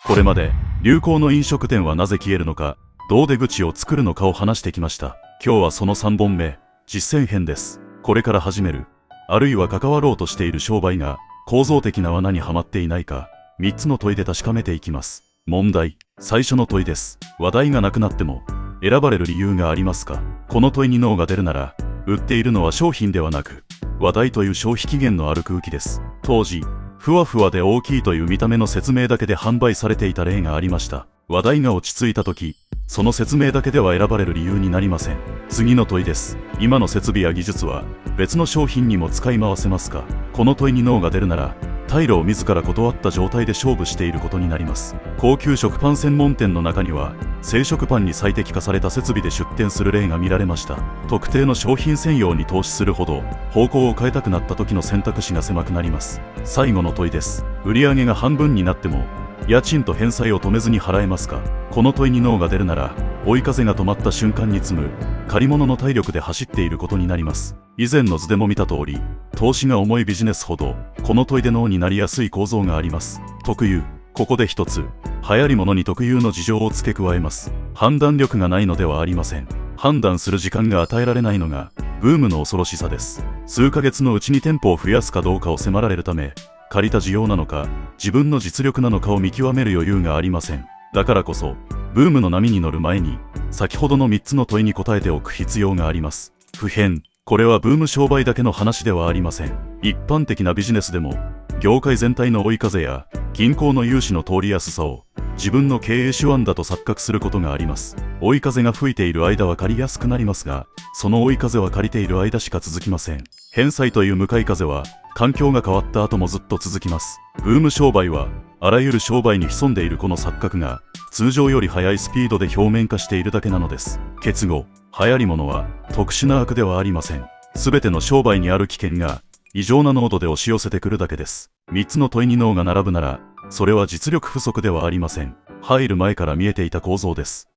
これまで流行の飲食店はなぜ消えるのか、どう出口を作るのかを話してきました。今日はその3本目、実践編です。これから始める、あるいは関わろうとしている商売が構造的な罠にはまっていないか、3つの問いで確かめていきます。問題、最初の問いです。話題がなくなっても選ばれる理由がありますか？この問いにノーが出るなら、売っているのは商品ではなく、話題という消費期限のある空気です。当時、ふわふわで大きいという見た目の説明だけで販売されていた例がありました。話題が落ち着いた時、その説明だけでは選ばれる理由になりません。次の問いです。今の設備や技術は別の商品にも使い回せますか？この問いにノーが出るなら、退路を自ら断った状態で勝負していることになります。高級食パン専門店の中には、生食パンに最適化された設備で出店する例が見られました。特定の商品専用に投資するほど、方向を変えたくなった時の選択肢が狭くなります。最後の問いです。売上が半分になっても、家賃と返済を止めずに払えますか？この問いにノーが出るなら、追い風が止まった瞬間に積む借り物の体力で走っていることになります。以前の図でも見た通り、投資が重いビジネスほどこの問いでノーになりやすい構造があります。特有、ここで一つ流行り物に特有の事情を付け加えます。判断力がないのではありません。判断する時間が与えられないのがブームの恐ろしさです。数ヶ月のうちに店舗を増やすかどうかを迫られるため、借りた需要なのか自分の実力なのかを見極める余裕がありません。だからこそブームの波に乗る前に先ほどの3つの問いに答えておく必要があります。普遍、これはブーム商売だけの話ではありません。一般的なビジネスでも業界全体の追い風や銀行の融資の通りやすさを自分の経営手腕だと錯覚することがあります。追い風が吹いている間は借りやすくなりますが、その追い風は借りている間しか続きません。返済という向かい風は環境が変わった後もずっと続きます。ブーム商売はあらゆる商売に潜んでいるこの錯覚が通常より速いスピードで表面化しているだけなのです。結語、流行り物は特殊な悪ではありません。すべての商売にある危険が異常な濃度で押し寄せてくるだけです。3つの問いにノーが並ぶなら、それは実力不足ではありません。入る前から見えていた構造です。